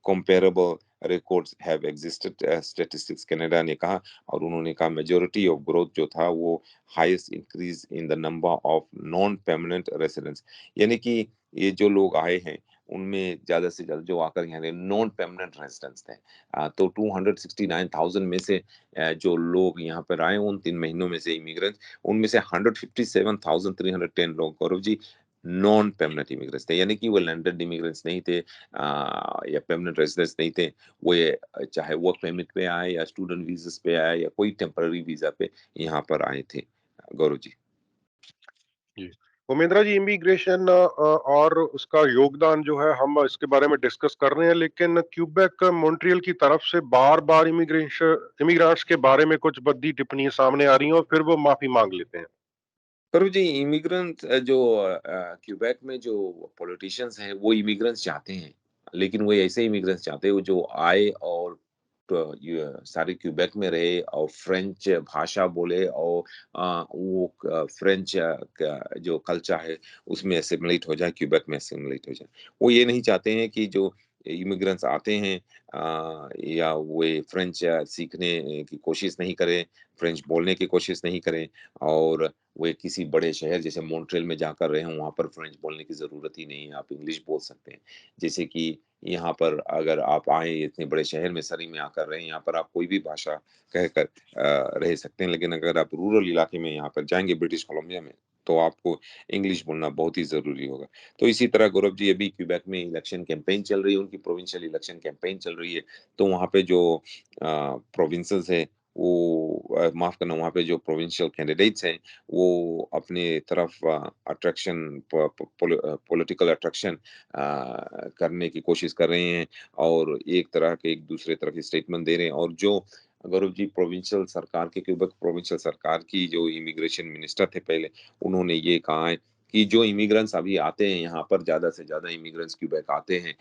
comparable records have existed, statistics Canada ने कहा। और उन्होंने कहा मेजॉरिटी ऑफ ग्रोथ जो था वो highest increase in the number of non permanent residents, यानी कि ये जो लोग आए हैं उनमें ज्यादा से ज्यादा जो आकर यहाँ नॉन परमानेंट रेजिडेंट्स थे। तो 269,000 में से जो लोग यहाँ पर आए उन 3 महीनों में से इमिग्रेंट्स, उनमें से 157,310 लोग Gaurav ji non permanent immigrants थे, यानी कि वो लैंडेड इमिग्रेंट्स नहीं थे या परमानेंट रेजिडेंट्स नहीं थे। वो ये चाहे वर्क परमिट पे आए या स्टूडेंट वीजा पे आए या कोई टेम्पररी वीजा पे यहाँ पर आए थे गौरव जी। जी। उमेंद्रा जी, इमिग्रेशन और उसका योगदान जो है हम इसके बारे में डिस्कस कर रहे हैं, लेकिन क्यूबेक मॉन्ट्रियल की तरफ से बार-बार इमिग्रेंट्स के बारे में कुछ भद्दी टिप्पणियां सामने आ रही हैं और फिर वो माफी मांग लेते हैं। पर जी इमिग्रेंट जो क्यूबेक में जो पॉलिटिशियंस हैं वो इमिग्रेंट्स चाहते हैं, लेकिन वो ऐसे इमिग्रेंट्स चाहते हैं वो जो आए और तो ये सारे क्यूबेक में रहे और फ्रेंच भाषा बोले और वो फ्रेंच जो कल्चर है उसमें एसिमिलेट हो जाए, क्यूबेक में एसिमिलेट हो जाए। वो ये नहीं चाहते हैं कि जो इमिग्रेंट्स आते हैं या वो फ्रेंच सीखने की कोशिश नहीं करें, फ्रेंच बोलने की कोशिश नहीं करें और वो किसी बड़े शहर जैसे मॉन्ट्रियल में जाकर रहे हों, वहाँ पर फ्रेंच बोलने की ज़रूरत ही नहीं है, आप इंग्लिश बोल सकते हैं। जैसे कि यहाँ पर अगर आप आए इतने बड़े शहर में, सरी में आकर रहे, यहाँ पर आप कोई भी भाषा कहकर रह सकते हैं, लेकिन अगर आप रूरल इलाके में यहाँ पर जाएँगे ब्रिटिश कोलंबिया में, तो आपको इंग्लिश बोलना बहुत ही ज़रूरी होगा। तो इसी तरह गौरव जी अभी क्यूबेक में इलेक्शन कैंपेन चल रही है, उनकी प्रोविंशियल इलेक्शन कैंपेन चल रही है, तो वहाँ पे जो प्रोविंसेस हैं वो माफ़ करना वहाँ पे जो प्रोविंशियल कैंडिडेट्स हैं वो अपनी तरफ अट्रैक्शन पॉलिटिकल अट्रैक्शन करने की कोशिश कर रहे हैं और एक तरह के एक दूसरे तरफ स्टेटमेंट दे रहे हैं। और जो गौरव जी प्रोविंशियल सरकार के क्यूबेक प्रोविंशियल सरकार की जो इमिग्रेशन मिनिस्टर थे पहले, उन्होंने ये कहा है कि जो इमिग्रेंट्स अभी आते हैं यहाँ पर ज्यादा से ज्यादा इमिग्रेंट्स क्यूबेक आते हैं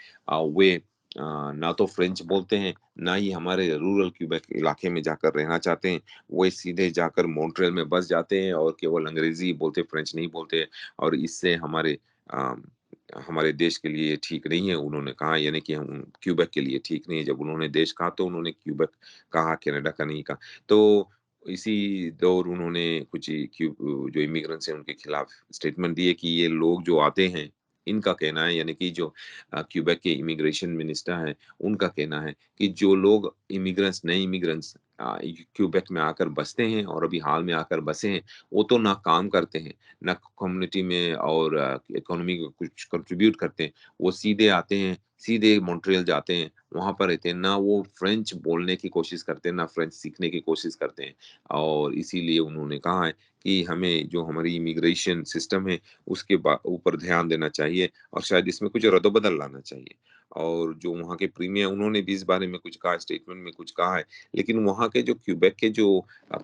वे ना तो फ्रेंच बोलते हैं ना ही हमारे रूरल क्यूबेक इलाके में जाकर रहना चाहते हैं। वो सीधे जाकर मॉन्ट्रियल में बस जाते हैं और केवल अंग्रेजी बोलते, फ्रेंच नहीं बोलते और इससे हमारे देश के लिए ठीक नहीं है उन्होंने कहा, यानी कि हम क्यूबेक के लिए ठीक नहीं है। जब उन्होंने देश कहा तो उन्होंने क्यूबेक कहा, कनाडा का नहीं कहा। तो इसी दौर उन्होंने कुछ जो इमिग्रेंट्स हैं उनके खिलाफ स्टेटमेंट दिए कि ये लोग जो आते हैं, इनका कहना है यानी कि जो क्यूबेक के इमिग्रेशन मिनिस्टर हैं, उनका कहना है कि जो लोग इमिग्रेंट्स नए इमिग्रेंट्स क्यूबेक में आकर बसते हैं और अभी हाल में आकर बसे हैं, वो तो ना काम करते हैं, ना कम्युनिटी में और इकोनॉमी को कुछ कंट्रीब्यूट करते हैं। वो सीधे आते हैं, सीधे मॉन्ट्रियल जाते हैं, वहाँ पर रहते हैं, ना वो फ्रेंच बोलने की कोशिश करते हैं, ना फ्रेंच सीखने की कोशिश करते हैं। और इसीलिए उन्होंने कहा है कि हमें जो हमारी इमिग्रेशन सिस्टम है, उसके ऊपर ध्यान देना चाहिए और शायद इसमें कुछ रद्द-बदल लाना चाहिए। और जो वहाँ के प्रीमियर उन्होंने भी इस बारे में कुछ कहा, स्टेटमेंट में कुछ कहा है। लेकिन वहाँ के जो क्यूबेक के जो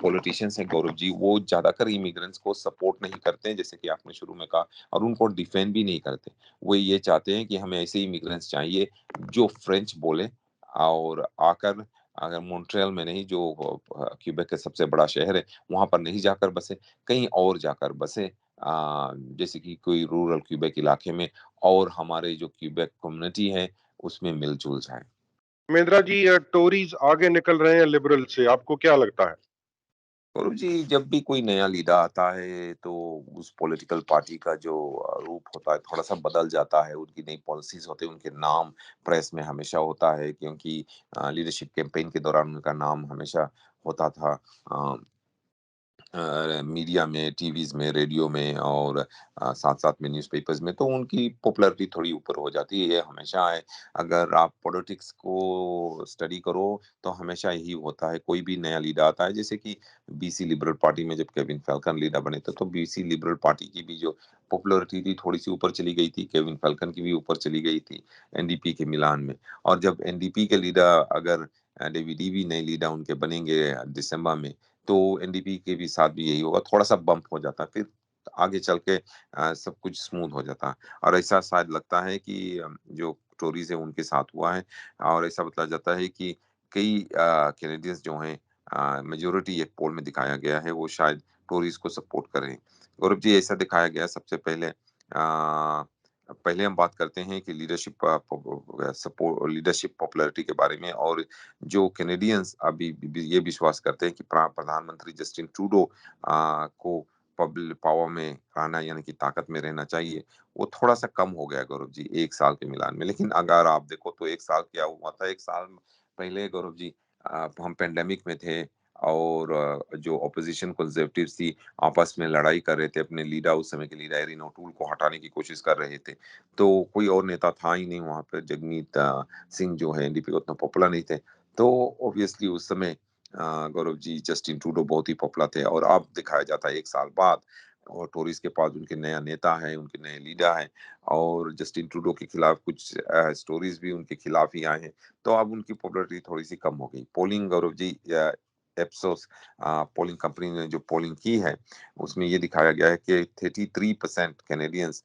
पॉलिटिशियंस हैं गौरव जी, वो ज़्यादातर इमिग्रेंट्स को सपोर्ट नहीं करते हैं, जैसे कि आपने शुरू में कहा और उनको डिफेंड भी नहीं करते। वो ये चाहते हैं कि हमें ऐसे इमिग्रेंट्स चाहिए जो फ्रेंच बोले और आकर अगर मॉन्ट्रियल में नहीं जो क्यूबेक का सबसे बड़ा शहर है, वहाँ पर नहीं जाकर बसे, कहीं और जाकर बसे जैसे कि कोई रूरल क्यूबेक इलाके में और हमारे जो क्यूबेक कम्युनिटी है, उसमें मिल-जुल जाएँ। उमेंद्रा जी, टोरीज आगे निकल रहे हैं लिबरल से, आपको क्या लगता है? गौरव जी, जब भी कोई नया लीडर आता है, तो उस पॉलिटिकल पार्टी का जो रूप होता है, थोड़ा-सा बदल जाता है। उनकी नई पॉलिसीज़ होती हैं, उनके नाम प्रेस में हमेशा होता है क्योंकि लीडरशिप कैंपेन के दौरान उनका नाम हमेशा होता था। अ मीडिया में, टीवीज़ में, रेडियो में और साथ-साथ में न्यूज़पेपर्स में, तो उनकी पॉपुलैरिटी थोड़ी ऊपर हो जाती है, ये हमेशा है। अगर आप पॉलिटिक्स को स्टडी करो, तो हमेशा यही होता है, कोई भी नया लीडर आता है, जैसे कि बीसी लिबरल पार्टी में जब केविन फेल्कन लीडर बने थे, तो बीसी लिबरल पार्टी की भी जो पॉपुलैरिटी थी, थोड़ी-सी ऊपर चली गई थी, केविन फेल्कन की भी ऊपर चली गई थी, एनडीपी के मिलान में। और जब एनडीपी के लीडर अगर डेविड ईवी नए लीडर उनके बनेंगे दिसंबर में, तो एनडीपी के भी साथ भी यही होगा, थोड़ा-सा बम्प हो जाता है, फिर आगे चल के सब कुछ स्मूथ हो जाता है। और ऐसा शायद लगता है कि जो टोरीज़ है उनके साथ हुआ है और ऐसा बताया जाता है कि कई कैनेडियंस जो हैं मेजॉरिटी एक पोल में दिखाया गया है, वो शायद टोरीज़ को सपोर्ट कर रहे हैं। गौरव जी, ऐसा दिखाया गया सबसे पहले पहले हम बात करते हैं कि लीडरशिप पॉपुलैरिटी के बारे में, और जो कैनेडियंस अभी भी ये विश्वास करते हैं कि प्रधानमंत्री जस्टिन ट्रूडो को पब्लिक पावर में रहना, यानी कि ताकत में रहना चाहिए, वो थोड़ा-सा कम हो गया गौरव जी 1 साल के मिलान में। लेकिन अगर आप देखो तो 1 साल क्या हुआ था, 1 साल पहले गौरव जी हम पैंडेमिक में थे, और जो ऑपोजिशन कंज़र्वेटिव्स थी आपस में लड़ाई कर रहे थे, अपने लीडर, उस समय के लीडर एरिन ओटूल को हटाने की कोशिश कर रहे थे। तो कोई और नेता था ही नहीं वहाँ पे, जगमीत सिंह जो है एनडीपी के उतना पॉपुलर नहीं थे। तो ऑब्वियसली उस समय गौरव जी जस्टिन ट्रूडो बहुत ही पॉपुलर थे, और अब दिखाया जाता है 1 साल बाद, और टोरीज़ के पास उनके नया नेता है, उनके नए लीडर हैं, और जस्टिन ट्रूडो के खिलाफ कुछ स्टोरीज़ भी उनके खिलाफ ही आए हैं। तो अब उनकी पॉपुलैरिटी थोड़ी-सी कम हो गई। Polling Gaurav ji एप्सोस polling company ने जो पोलिंग की है, उसमें ये दिखाया गया है कि 33% कैनेडियंस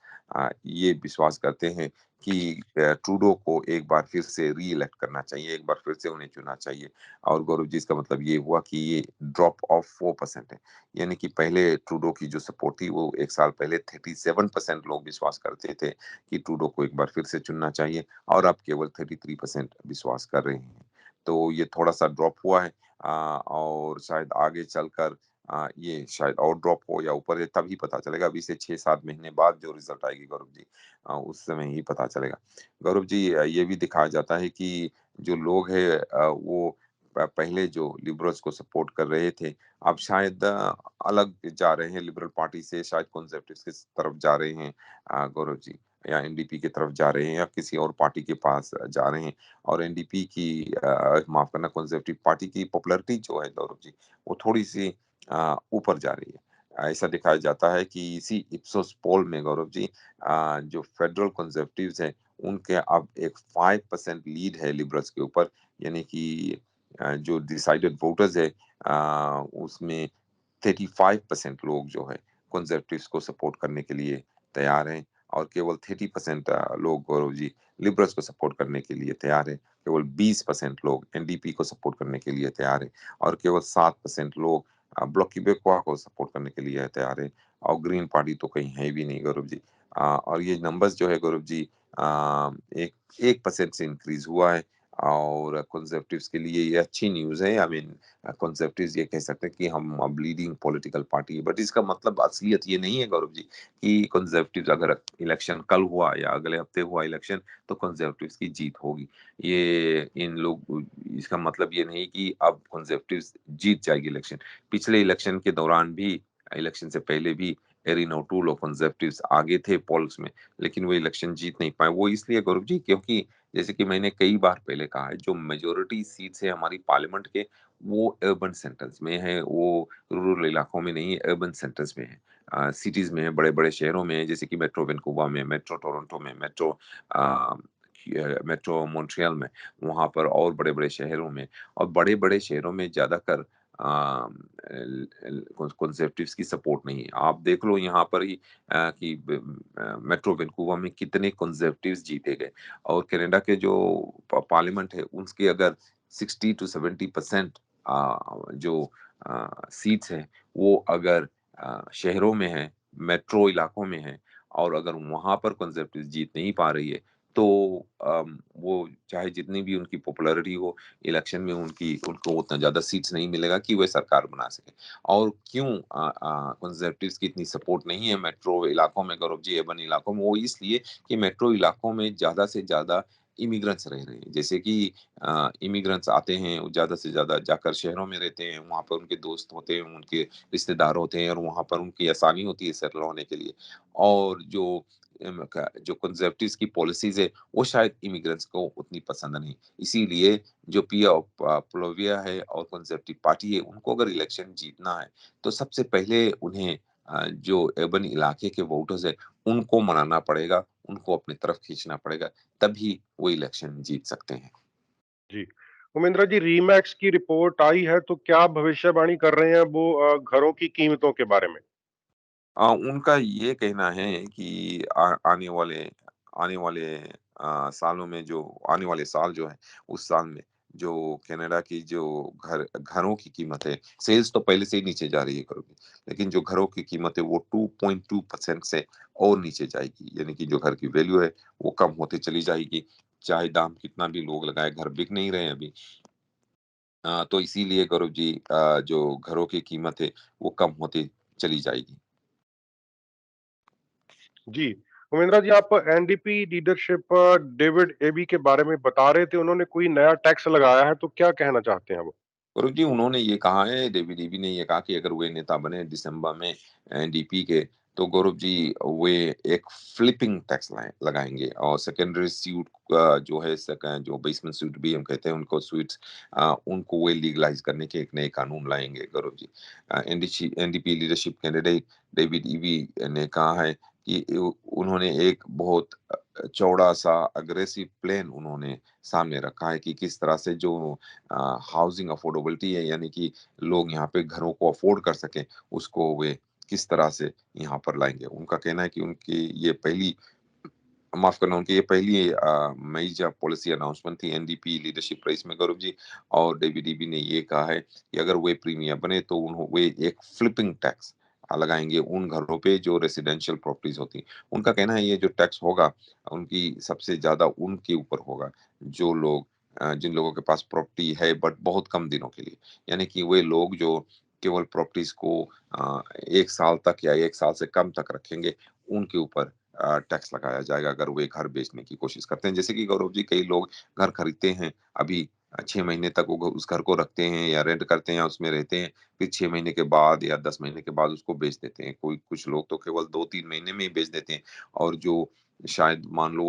ये विश्वास करते हैं कि ट्रूडो को एक बार फिर से री-इलेक्ट करना चाहिए, एक बार फिर से उन्हें चुनना चाहिए। और गौरव जी इसका मतलब ये हुआ कि ये ड्रॉप ऑफ 4% है। यानी कि पहले ट्रूडो की जो सपोर्ट थी वो 1 साल पहले 37% लोग विश्वास करते थे कि ट्रूडो को एक बार फिर से चुनना चाहिए, और अब केवल 33% विश्वास कर रहे हैं। तो ये थोड़ा-सा ड्रॉप हुआ है, और शायद आगे चलकर ये शायद और ड्रॉप हो या ऊपर है, तभी पता चलेगा। अभी से 6-7 महीने बाद जो रिज़ल्ट आएगी गौरव जी, उस समय ही पता चलेगा। गौरव जी ये भी दिखाया जाता है कि जो लोग हैं वो पहले जो लिबरल्स को सपोर्ट कर रहे थे, अब शायद अलग जा रहे हैं लिबरल पार्टी से, शायद कंज़र्वेटिव्स की तरफ जा रहे हैं गौरव जी, या एनडीपी की तरफ जा रहे हैं, या किसी और पार्टी के पास जा रहे हैं। और एनडीपी की माफ़ करना, कंज़र्वेटिव पार्टी की पॉपुलैरिटी जो है गौरव जी, वो थोड़ी-सी ऊपर जा रही है। ऐसा दिखाया जाता है कि इसी इप्सोस पोल में गौरव जी जो फेडरल कंज़र्वेटिव्स हैं, उनके अब एक 5% लीड है लिबरल्स के ऊपर, यानी कि जो डिसाइडेड वोटर्स है उसमें 35% लोग जो है कंज़र्वेटिव्स को सपोर्ट करने के लिए तैयार हैं, और केवल 30% लोग गौरव जी लिबरल्स को सपोर्ट करने के लिए तैयार हैं। केवल 20% लोग एनडीपी को सपोर्ट करने के लिए तैयार हैं, और केवल 7% लोग ब्लॉक क्यूबेकोis को सपोर्ट करने के लिए तैयार हैं, और ग्रीन पार्टी तो कहीं है भी नहीं गौरव जी। और ये नंबर्स जो है गौरव जी एक 1% से इंक्रीज़ हुआ है, और कंज़र्वेटिव्स के लिए ये अच्छी न्यूज़ है। आई मीन कंज़र्वेटिव्स ये कह सकते हैं कि हम अब लीडिंग पॉलिटिकल पार्टी है, बट इसका मतलब असलियत ये नहीं है गौरव जी कि कंज़र्वेटिव्स अगर इलेक्शन कल हुआ या अगले हफ्ते हुआ इलेक्शन, तो कंज़र्वेटिव्स की जीत होगी। ये इन लोग इसका मतलब ये नहीं कि अब कंज़र्वेटिव्स जीत जाएगी इलेक्शन। पिछले इलेक्शन के दौरान भी, इलेक्शन से पहले भी एरिन ओटूल और कंज़र्वेटिव्स आगे थे पोल्स में, लेकिन वो इलेक्शन जीत नहीं पाए। वो इसलिए गौरव जी क्योंकि जैसे कि मैंने कई बार पहले कहा है, जो मेजॉरिटी सीट्स है हमारी पार्लियामेंट के, वो अर्बन सेंटर्स में है, वो रूरल इलाकों में नहीं है, अर्बन सेंटर्स में है। सिटीज़ में है, बड़े-बड़े शहरों में है, जैसे कि मेट्रो वैनकूवर में, मेट्रो टोरंटो में, अ, मेट्रो मॉन्ट्रियल में, वहाँ पर और बड़े-बड़े शहरों में, और बड़े-बड़े शहरों में ज़्यादातर कंज़र्वेटिव्स की सपोर्ट नहीं है। आप देख लो यहाँ पर ही कि मेट्रो वैनकूवर में कितने कंज़र्वेटिव्स जीते गए, और कनाडा के जो पार्लियामेंट है उसके अगर 60 टू 70% जो सीट्स हैं वो अगर शहरों में है, मेट्रो इलाकों में है, और अगर वहाँ पर कंज़र्वेटिव्स जीत नहीं पा रही है, तो वो चाहे जितनी भी उनकी पॉपुलैरिटी हो, इलेक्शन में उनको उतना ज़्यादा सीट्स नहीं मिलेगा कि वे सरकार बना सकें। और क्यों कंज़र्वेटिव्स की इतनी सपोर्ट नहीं है मेट्रो इलाकों में गौरव जी, अर्बन इलाकों में, वो इसलिए कि मेट्रो इलाकों में ज़्यादा से ज़्यादा इमिग्रेंट्स रह रहे हैं। जैसे कि इमिग्रेंट्स आते हैं, वो ज़्यादा से ज़्यादा जाकर शहरों में रहते हैं, वहाँ पर उनके दोस्त होते हैं, उनके रिश्तेदार होते हैं, और वहाँ पर उनकी आसानी होती है सेटल होने के लिए। और जो कंज़र्वेटिव्स की पॉलिसीज़ है, वो शायद इमिग्रेंट्स को उतनी पसंद नहीं। इसीलिए जो पोलिविया है और कंज़र्वेटिव पार्टी है, उनको अगर इलेक्शन जीतना है, तो सबसे पहले उन्हें जो अर्बन इलाके के वोटर्स हैं, उनको मनाना पड़ेगा, उनको अपनी तरफ खींचना पड़ेगा, तभी वो इलेक्शन जीत सकते हैं। जी। उमेंद्र जी, रीमैक्स की रिपोर्ट आई है तो क्या भविष्यवाणी कर रहे हैं वो घरों की कीमतों के बारे में? उनका ये कहना है कि आने वाले सालों में, जो आने वाले साल जो है, उस साल में जो कनाडा की जो घरों की कीमत है, सेल्स तो पहले से ही नीचे जा रही है गौरव जी, लेकिन जो घरों की कीमत है वो 2.2% से और नीचे जाएगी। यानी कि जो घर की वैल्यू है वो कम होते चली जाएगी। चाहे दाम कितना भी लोग लगाएँ, घर बिक नहीं रहे हैं अभी। तो इसीलिए गौरव जी जो घरों की कीमत है वो कम होती चली जाएगी। जी, उमेंद्रा जी, आप एनडीपी लीडरशिप डेविड एबी के बारे में बता रहे थे, उन्होंने कोई नया टैक्स लगाया है, तो क्या कहना चाहते हैं वो? गौरव जी, उन्होंने ये कहा है, डेविड ईबी ने ये कहा कि अगर वे नेता बने दिसंबर में एनडीपी के, तो गौरव जी वे एक फ्लिपिंग टैक्स लगाएंगे और सेकेंडरी स्यूट जो है जो बेसमेंट स्यूट भी हम कहते हैं उनको स्वीट्स, उनको वे लीगलाइज करने के एक नए कानून लाएंगे Gaurav ji. NDP leadership candidate David Eby ने कहा है कि उन्होंने एक बहुत चौड़ा सा अग्रेसिव प्लान उन्होंने सामने रखा है कि किस तरह से जो हाउसिंग अफोर्डेबिलिटी है, यानी कि लोग यहाँ पे घरों को अफोर्ड कर सकें, उसको वे किस तरह से यहाँ पर लाएँगे। उनका कहना है कि उनकी ये पहली माफ़ करना, उनकी ये पहली मेजर पॉलिसी अनाउंसमेंट थी एनडीपी लीडरशिप रेस में गौरव जी। और डेविड ईबी ने ये कहा है कि अगर वे प्रीमियर बने तो वे एक फ्लिपिंग टैक्स लगाएँगे उन घरों पे जो रेजिडेंशियल प्रॉपर्टीज़ होती हैं। उनका कहना है ये जो टैक्स होगा, उनकी सबसे ज़्यादा उनके ऊपर होगा, जो लोग जिन लोगों के पास प्रॉपर्टी है बट बहुत कम दिनों के लिए। यानी कि वे लोग जो केवल प्रॉपर्टीज़ को 1 साल तक या 1 साल से कम तक रखेंगे, उनके ऊपर टैक्स लगाया जाएगा अगर वे घर बेचने की कोशिश करते हैं। जैसे कि गौरव जी, कई लोग घर खरीदते हैं, अभी 6 महीने तक वो उस घर को रखते हैं या रेंट करते हैं या उसमें रहते हैं, फिर 6 महीने के बाद या 10 महीने के बाद उसको बेच देते हैं। कुछ लोग तो केवल 2-3 महीने में ही बेच देते हैं और जो शायद मान लो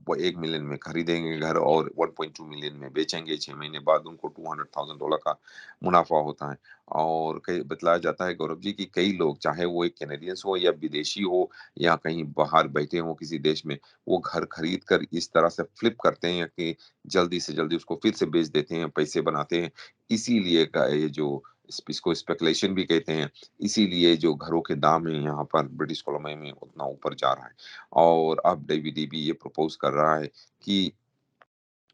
वो 1 मिलियन में खरीदेंगे घर और 1.2 मिलियन में बेचेंगे, 6 महीने बाद उनको $200,000 का मुनाफ़ा होता है। और कई बतलाया जाता है गौरव जी कि कई लोग, चाहे वो एक कैनेडियंस हो या विदेशी हो या कहीं बाहर बैठे हों किसी देश में, वो घर खरीद कर इस तरह से फ्लिप करते हैं कि जल्दी से जल्दी उसको फिर से बेच देते हैं, पैसे बनाते हैं। इसीलिए का ये जो इसको स्पेकुलेशन भी कहते हैं, इसीलिए जो घरों के दाम हैं यहाँ पर ब्रिटिश कोलंबिया में उतना ऊपर जा रहा है। और अब डेविड ईबी ये प्रपोज़ कर रहा है कि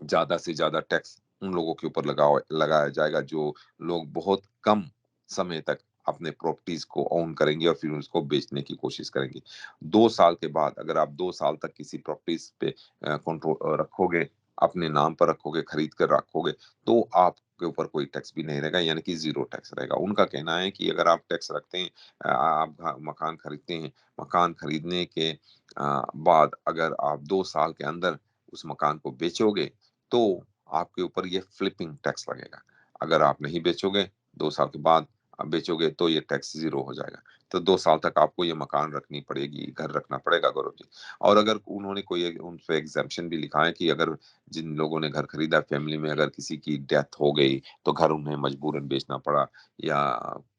ज़्यादा से ज़्यादा टैक्स उन लोगों के ऊपर लगाया जाएगा जो लोग बहुत कम समय तक अपने प्रॉपर्टीज़ को ओन करेंगे और फिर उसको बेचने की कोशिश करेंगे। 2 साल के बाद अगर आप 2 साल तक किसी प्रॉपर्टीज़ पे कंट्रोल रखोगे, अपने नाम पर रखोगे, खरीद कर रखोगे, तो आपके ऊपर कोई टैक्स भी नहीं रहेगा, यानी कि ज़ीरो टैक्स रहेगा। उनका कहना है कि अगर आप टैक्स रखते हैं, आप मकान खरीदते हैं, मकान खरीदने के बाद अगर आप 2 साल के अंदर उस मकान को बेचोगे, तो आपके ऊपर ये फ्लिपिंग टैक्स लगेगा। अगर आप नहीं बेचोगे, 2 साल के बाद आप बेचोगे तो ये टैक्स ज़ीरो हो जाएगा। तो 2 साल तक आपको ये मकान रखनी पड़ेगी, घर रखना पड़ेगा गौरव जी। और अगर उन्होंने कोई उनपे एग्ज़ेम्पशन भी लिखा है कि अगर जिन लोगों ने घर खरीदा फैमिली में अगर किसी की डेथ हो गई, तो घर उन्हें मजबूरन बेचना पड़ा, या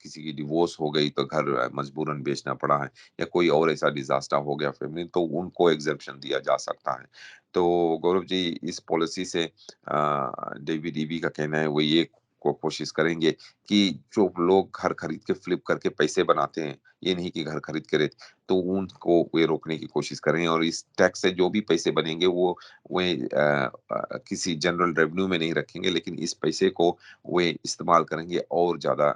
किसी की डिवोर्स हो गई तो घर मजबूरन बेचना पड़ा है, या कोई और ऐसा डिज़ास्टर हो गया फैमिली, तो उनको एग्ज़ेम्पशन दिया जा सकता है। तो गौरव जी, इस पॉलिसी से डेविड ईबी का कहना है वो ये कोशिश करेंगे कि जो लोग घर खरीद के फ्लिप करके पैसे बनाते हैं, ये नहीं कि घर खरीद के तो उनको वे रोकने की कोशिश करें और इस टैक्स से जो भी पैसे बनेंगे वो वे किसी जनरल रेवेन्यू में नहीं रखेंगे, लेकिन इस पैसे को वे इस्तेमाल करेंगे और ज़्यादा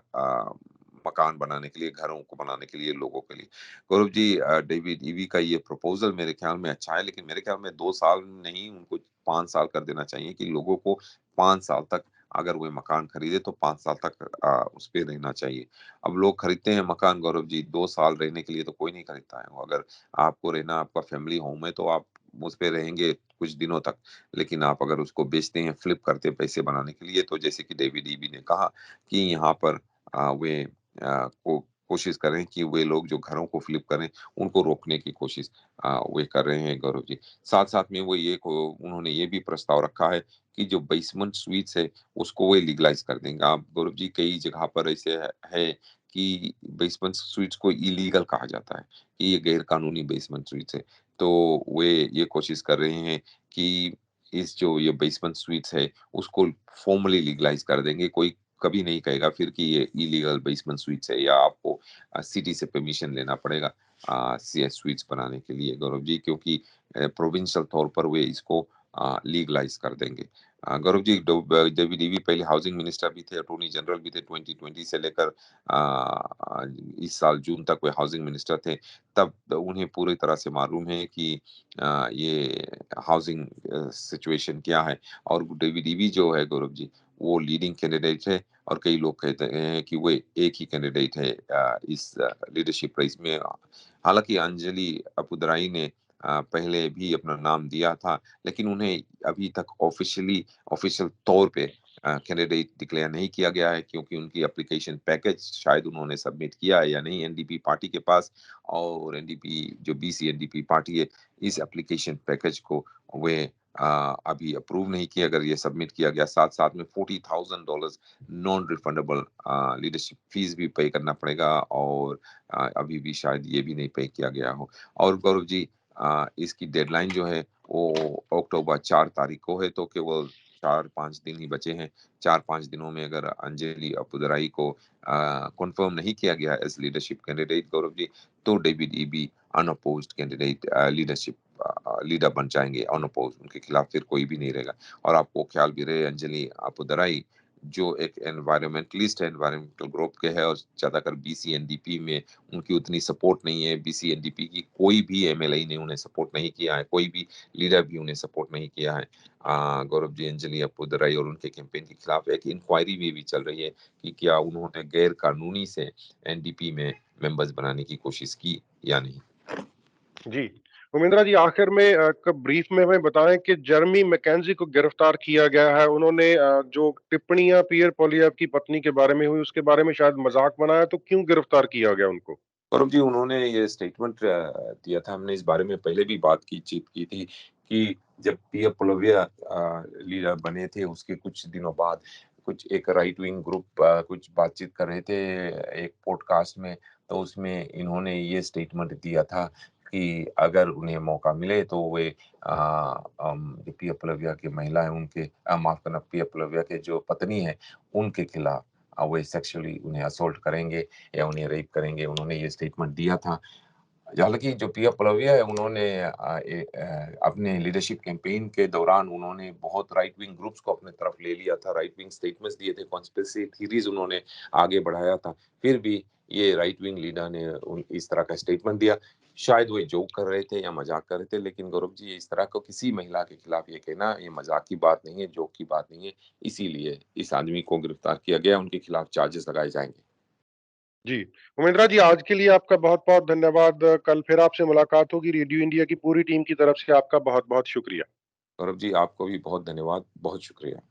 मकान बनाने के लिए, घरों को बनाने के लिए, लोगों के लिए। गौरव जी, डेविड ईवी का ये प्रपोज़ल मेरे ख़्याल में अच्छा है, लेकिन मेरे ख़्याल में 2 साल नहीं, उनको 5 साल कर देना चाहिए कि लोगों को 5 साल तक अगर वो मकान खरीदे तो 5 साल तक उस पे रहना चाहिए। अब लोग खरीदते हैं मकान गौरव जी, 2 साल रहने के लिए तो कोई नहीं खरीदता है। अगर आपको रहना, आपका फैमिली होम है तो आप उस पे रहेंगे कुछ दिनों तक। लेकिन आप अगर उसको बेचते हैं, फ्लिप करते हैं पैसे बनाने के लिए, तो जैसे कि डेविड ईबी ने कहा कि यहाँ पर वे को कोशिश करें कि वे लोग जो घरों को फ्लिप करें, उनको रोकने की कोशिश वे कर रहे हैं गौरव जी। साथ-साथ में वो ये को उन्होंने ये भी प्रस्ताव रखा है कि जो बेसमेंट स्वीट्स है, उसको वे लीगलाइज़ कर देंगे। आप गौरव जी, कई जगह पर ऐसे है कि बेसमेंट स्वीट्स को इल्लीगल कहा जाता है, कि ये गैर कानूनी बेसमेंट स्वीट्स है। तो वे ये कोशिश कर रहे हैं कि इस जो ये बेसमेंट स्वीट्स है, उसको फॉर्मली लीगलाइज़ कर देंगे। कोई कभी नहीं कहेगा फिर कि ये इलीगल बेसमेंट स्वीट्स है, या आपको सिटी से परमिशन लेना पड़ेगा सीएस स्वीट्स बनाने के लिए गौरव जी, क्योंकि प्रोविंशियल तौर पर वे इसको लीगलाइज कर देंगे। गौरव जी, डेविड ईवी पहले हाउसिंग मिनिस्टर भी थे, अटॉर्नी जनरल भी थे, 2020 से लेकर इस साल जून तक वे हाउसिंग मिनिस्टर थे। तब उन्हें पूरी तरह से मालूम है कि ये हाउसिंग सिचुएशन क्या है। और डेविड ईवी जो है गौरव जी, वो लीडिंग कैंडिडेट है और कई लोग कहते हैं कि वो एक ही कैंडिडेट है इस लीडरशिप रेस में। हालाँकि अंजलि अपुदराई ने पहले भी अपना नाम दिया था, लेकिन उन्हें अभी तक ऑफिशियल तौर पे कैंडिडेट डिक्लेयर नहीं किया गया है, क्योंकि उनकी एप्लीकेशन पैकेज शायद उन्होंने सबमिट किया है या नहीं एनडीपी पार्टी के पास। और एनडीपी जो बीसी एनडीपी पार्टी है, इस एप्लीकेशन पैकेज को वे अभी अप्रूव नहीं किया। अगर ये सबमिट किया गया, साथ साथ में $40,000 नॉन रिफंडेबल लीडरशिप फीस भी पे करना पड़ेगा। और अभी भी शायद ये भी नहीं पे किया गया हो। और गौरव जी, इसकी डेडलाइन जो है वो अक्टूबर 4 तारीख को है, तो केवल 4-5 दिन ही बचे हैं। 4-5 दिनों में अगर अंजलि अपुदराई को कन्फर्म नहीं किया गया as leadership candidate Gaurav ji, तो David EB unopposed candidate leadership leader बन जाएँगे अनअपोज्ड, उनके खिलाफ फिर कोई भी नहीं रहेगा। और आपको ख्याल भी रहे, अंजलि अपुदराई जो एक एनवायरमेंटलिस्ट है, एनवायरमेंटल ग्रुप के है, और ज़्यादातर बीसी एनडीपी में उनकी उतनी सपोर्ट नहीं है। बीसी एनडीपी की कोई भी एमएलए ने उन्हें सपोर्ट नहीं किया है, कोई भी लीडर भी उन्हें सपोर्ट नहीं किया है। गौरव जी, अंजलि अपुदराई और उनके कैंपेन के खिलाफ एक इंक्वायरी भी चल रही है कि क्या उन्होंने गैर कानूनी से एनडीपी में मेंबर्स बनाने की कोशिश की या नहीं। जी। उमेंद्रा जी, आखिर में ब्रीफ में हमें बताएं कि जेरेमी मैकेंजी को गिरफ्तार किया गया है। उन्होंने जो टिप्पणियां पियर पोलिएव की पत्नी के बारे में हुई, उसके बारे में शायद मजाक बनाया, तो क्यों गिरफ्तार किया गया उनको? गौरव जी, उन्होंने ये स्टेटमेंट दिया था, हमने इस बारे में पहले भी बातचीत की थी कि जब पिया पुलविया लीडर बने थे, उसके कुछ दिनों बाद कुछ एक राइट विंग ग्रुप कुछ बातचीत कर रहे थे एक पॉडकास्ट में, तो उसमें इन्होंने ये स्टेटमेंट दिया था कि अगर उन्हें मौका मिले तो वे जो पिया पुलविया की महिला है उनके माफ़ करना, पिया पुलविया के जो पत्नी है, उनके खिलाफ वो सेक्सुअली उन्हें असॉल्ट करेंगे या उन्हें रेप करेंगे, उन्होंने ये स्टेटमेंट दिया था। हालाँकि जो पिया पुलविया है, उन्होंने अपने लीडरशिप कैंपेन के दौरान उन्होंने बहुत राइट विंग ग्रुप्स को अपनी तरफ ले लिया था, राइट विंग स्टेटमेंट्स दिए थे, कॉन्स्पिरेसी थ्योरीज़ उन्होंने आगे बढ़ाया था। फिर भी ये राइट विंग लीडर ने इस तरह का स्टेटमेंट दिया। शायद वो जोक कर रहे थे या मज़ाक कर रहे थे, लेकिन गौरव जी, इस तरह का किसी महिला के खिलाफ ये कहना, ये मज़ाक की बात नहीं है, जोक की बात नहीं है। इसीलिए इस आदमी को गिरफ्तार किया गया, उनके खिलाफ चार्जेस लगाए जाएँगे। जी। उमेंद्रा जी, आज के लिए आपका बहुत-बहुत धन्यवाद। कल फिर आपसे मुलाकात होगी। रेडियो इंडिया की पूरी टीम की तरफ से आपका बहुत-बहुत शुक्रिया। गौरव जी, आपको भी बहुत धन्यवाद, बहुत शुक्रिया।